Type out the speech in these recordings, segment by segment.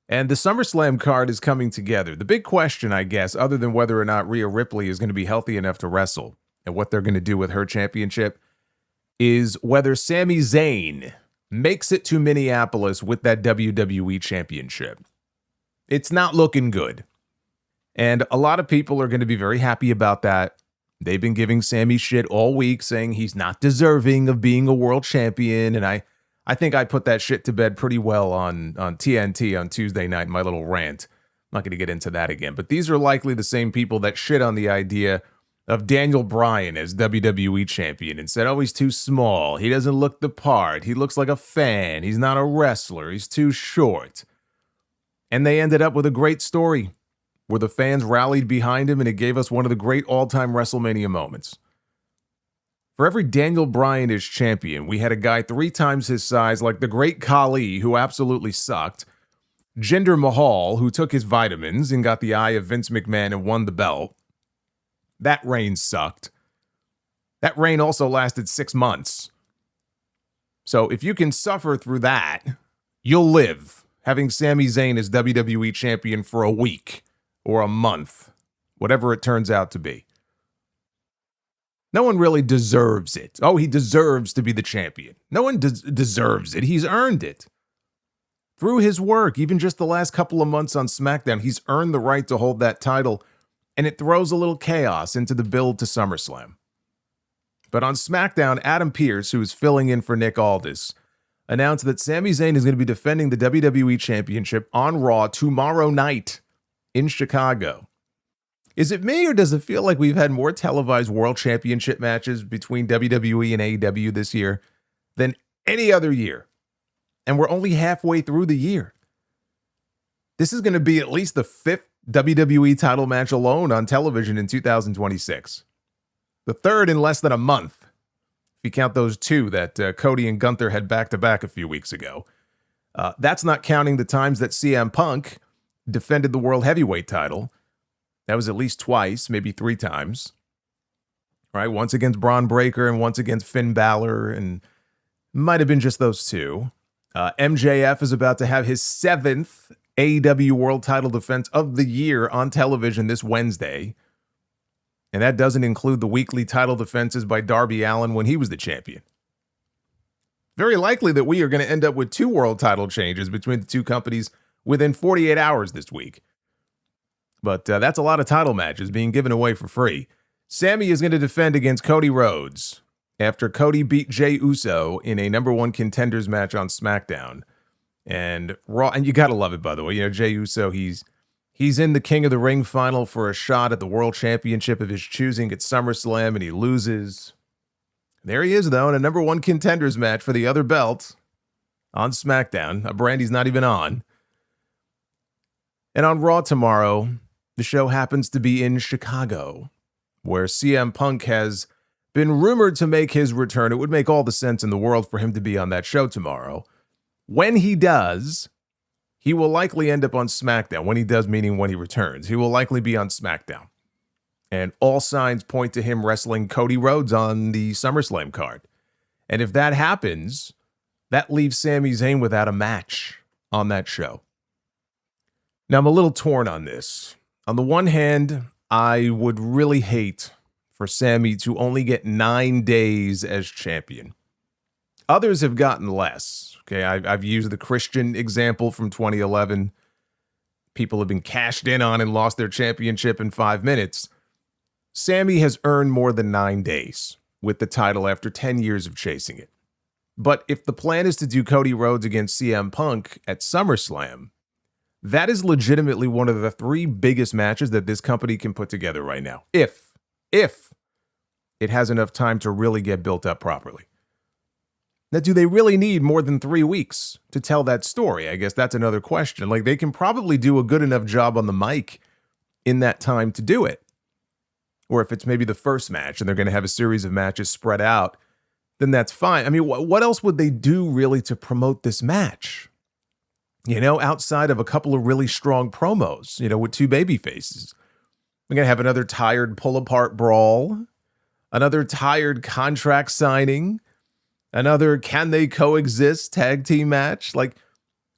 And the SummerSlam card is coming together. The big question, I guess, other than whether or not Rhea Ripley is going to be healthy enough to wrestle and what they're going to do with her championship, is whether Sami Zayn makes it to Minneapolis with that WWE championship. It's not looking good. And a lot of people are going to be very happy about that. They've been giving Sami shit all week, saying he's not deserving of being a world champion. And I think I put that shit to bed pretty well on TNT on Tuesday night in my little rant. I'm not going to get into that again. But these are likely the same people that shit on the idea of Daniel Bryan as WWE champion and said, oh, he's too small. He doesn't look the part. He looks like a fan. He's not a wrestler. He's too short. And they ended up with a great story where the fans rallied behind him and it gave us one of the great all-time WrestleMania moments. For every Daniel Bryan is champion, we had a guy 3 times his size like the great Khali, who absolutely sucked, Jinder Mahal, who took his vitamins and got the eye of Vince McMahon and won the belt. That reign sucked. That reign also lasted 6 months. So if you can suffer through that, you'll live having Sami Zayn as WWE champion for a week or a month, whatever it turns out to be. No one really deserves it. Oh, he deserves to be the champion. No one deserves it. He's earned it. Through his work, even just the last couple of months on SmackDown, he's earned the right to hold that title, and it throws a little chaos into the build to SummerSlam. But on SmackDown, Adam Pearce, who is filling in for Nick Aldis, announced that Sami Zayn is going to be defending the WWE Championship on Raw tomorrow night in Chicago. Is it me, or does it feel like we've had more televised World Championship matches between WWE and AEW this year than any other year? And we're only halfway through the year. This is going to be at least the 5th WWE title match alone on television in 2026. The 3rd in less than a month, if you count those 2 that Cody and Gunther had back-to-back a few weeks ago. That's not counting the times that CM Punk defended the World Heavyweight title. That was at least twice, maybe 3 times. All right, once against Braun Breaker and once against Finn Balor, and might have been just those 2. MJF is about to have his 7th AEW World Title defense of the year on television this Wednesday. And that doesn't include the weekly title defenses by Darby Allin when he was the champion. Very likely that we are going to end up with 2 world title changes between the 2 companies within 48 hours this week. But that's a lot of title matches being given away for free. Sami is going to defend against Cody Rhodes after Cody beat Jey Uso in a number 1 contenders match on SmackDown. And Raw, and you got to love it, by the way. You know, Jey Uso, he's in the King of the Ring final for a shot at the World Championship of his choosing at SummerSlam, and he loses. There he is, though, in a number 1 contenders match for the other belt on SmackDown, a brand he's not even on. And on Raw tomorrow, the show happens to be in Chicago, where CM Punk has been rumored to make his return. It would make all the sense in the world for him to be on that show tomorrow. When he does, he will likely end up on SmackDown. When he does, meaning when he returns, he will likely be on SmackDown. And all signs point to him wrestling Cody Rhodes on the SummerSlam card. And if that happens, that leaves Sami Zayn without a match on that show. Now, I'm a little torn on this. On the one hand, I would really hate for Sami to only get 9 days as champion. Others have gotten less. Okay, I've used the Christian example from 2011. People have been cashed in on and lost their championship in 5 minutes. Sami has earned more than 9 days with the title after 10 years of chasing it. But if the plan is to do Cody Rhodes against CM Punk at SummerSlam, that is legitimately one of the 3 biggest matches that this company can put together right now. If it has enough time to really get built up properly. Now, do they really need more than 3 weeks to tell that story? I guess that's another question. Like, they can probably do a good enough job on the mic in that time to do it. Or if it's maybe the first match and they're going to have a series of matches spread out, then that's fine. I mean, what else would they do really to promote this match? You know, outside of a couple of really strong promos, you know, with 2 baby faces. We're going to have another tired pull-apart brawl, another tired contract signing, another can they coexist tag team match. Like,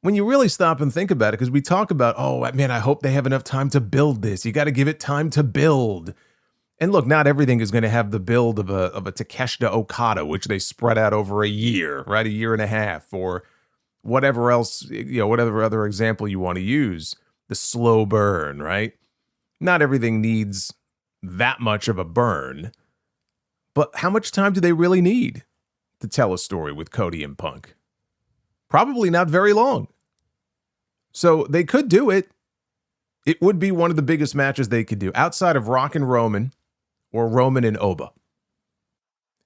When you really stop and think about it, because we talk about, oh, man, I hope they have enough time to build this. You got to give it time to build. And look, not everything is going to have the build of a Takeshita Okada, which they spread out over a year, right? A year and a half, or whatever else, whatever other example you want to use. The slow burn, right? Not everything needs that much of a burn. But how much time do they really need to tell a story with Cody and Punk? Probably not very long. So they could do it. It would be one of the biggest matches they could do outside of Rock and Roman or Roman and Oba.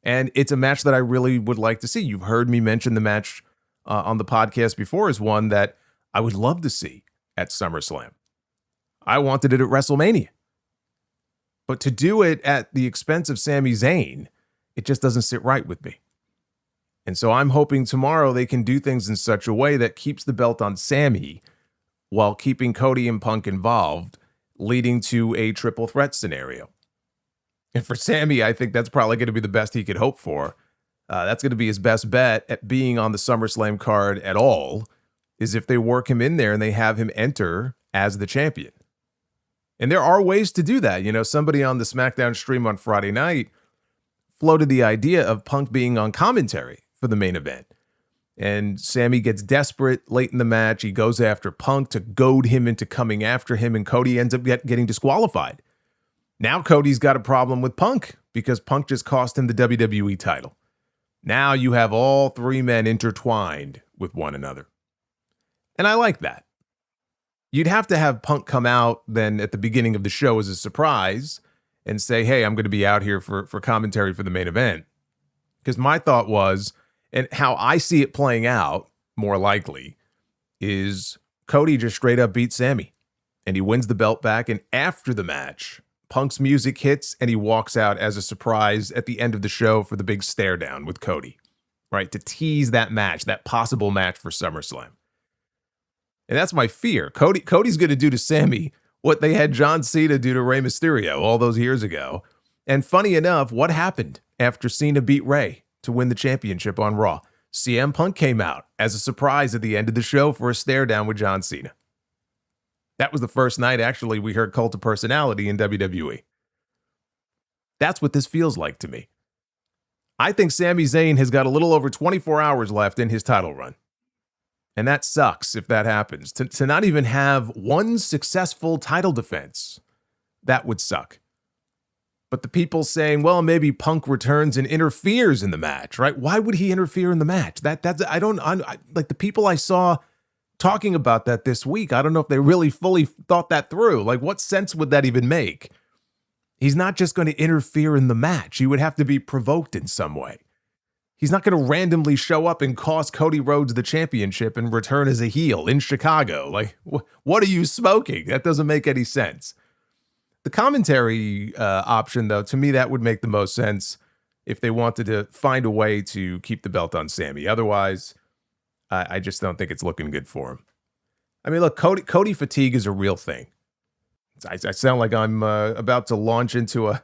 And it's a match that I really would like to see. You've heard me mention the match on the podcast before as one that I would love to see at SummerSlam. I wanted it at WrestleMania. But to do it at the expense of Sami Zayn, it just doesn't sit right with me. And so I'm hoping tomorrow they can do things in such a way that keeps the belt on Sami while keeping Cody and Punk involved, leading to a triple threat scenario. And for Sami, I think that's probably going to be the best he could hope for. That's going to be his best bet at being on the SummerSlam card at all, is if they work him in there and they have him enter as the champion. And there are ways to do that. You know, somebody on the SmackDown stream on Friday night floated the idea of Punk being on commentary for the main event. And Sami gets desperate late in the match. He goes after Punk to goad him into coming after him, and Cody ends up getting disqualified. Now Cody's got a problem with Punk because Punk just cost him the WWE title. Now you have all three men intertwined with one another. And I like that. You'd have to have Punk come out then at the beginning of the show as a surprise and say, hey, I'm going to be out here for commentary for the main event. Because my thought was, and how I see it playing out, more likely, is Cody just straight up beats Sami. And he wins the belt back. And after the match, Punk's music hits and he walks out as a surprise at the end of the show for the big stare down with Cody. Right? To tease that match, that possible match for SummerSlam. And that's my fear. Cody's going to do to Sami what they had John Cena do to Rey Mysterio all those years ago. And funny enough, what happened after Cena beat Rey to win the championship on Raw? CM Punk came out as a surprise at the end of the show for a stare down with John Cena. That was the first night, actually, we heard Cult of Personality in WWE. That's what this feels like to me. I think Sami Zayn has got a little over 24 hours left in his title run. And that sucks if that happens. To not even have one successful title defense, that would suck. But the people saying, well, maybe Punk returns and interferes in the match, right? Why would he interfere in the match? Like the people I saw talking about that this week, I don't know if they really fully thought that through. Like, what sense would that even make? He's not just going to interfere in the match. He would have to be provoked in some way. He's not going to randomly show up and cost Cody Rhodes the championship and return as a heel in Chicago. Like, what are you smoking? That doesn't make any sense. The commentary option, though, to me, that would make the most sense if they wanted to find a way to keep the belt on Sami. Otherwise, I just don't think it's looking good for him. I mean, look, Cody fatigue is a real thing. I sound like I'm about to launch into a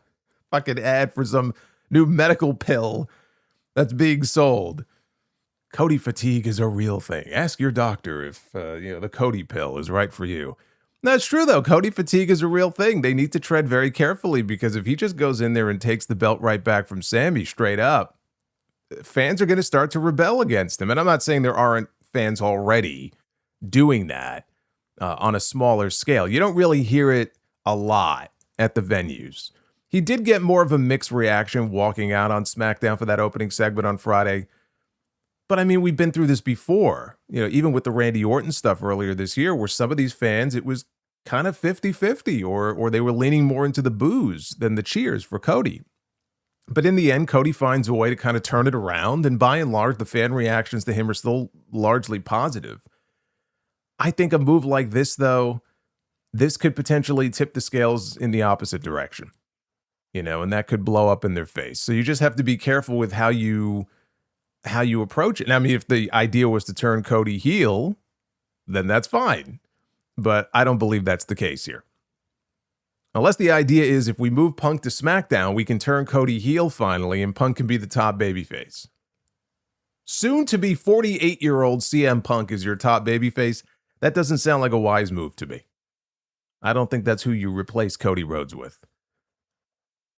fucking ad for some new medical pill that's being sold. Cody fatigue is a real thing. Ask your doctor if the Cody pill is right for you. That's true, though. Cody fatigue is a real thing. They need to tread very carefully because if he just goes in there and takes the belt right back from Sami straight up, fans are going to start to rebel against him. And I'm not saying there aren't fans already doing that on a smaller scale. You don't really hear it a lot at the venues. He did get more of a mixed reaction walking out on SmackDown for that opening segment on Friday. But I mean, we've been through this before, even with the Randy Orton stuff earlier this year, where some of these fans, it was kind of 50-50, or they were leaning more into the boos than the cheers for Cody. But in the end, Cody finds a way to kind of turn it around. And by and large, the fan reactions to him are still largely positive. I think a move like this, though, this could potentially tip the scales in the opposite direction, and that could blow up in their face. So you just have to be careful with how you approach it. And I mean, if the idea was to turn Cody heel, then that's fine. But I don't believe that's the case here. Unless the idea is if we move Punk to SmackDown, we can turn Cody heel finally and Punk can be the top babyface. Soon to be 48-year-old CM Punk is your top babyface. That doesn't sound like a wise move to me. I don't think that's who you replace Cody Rhodes with.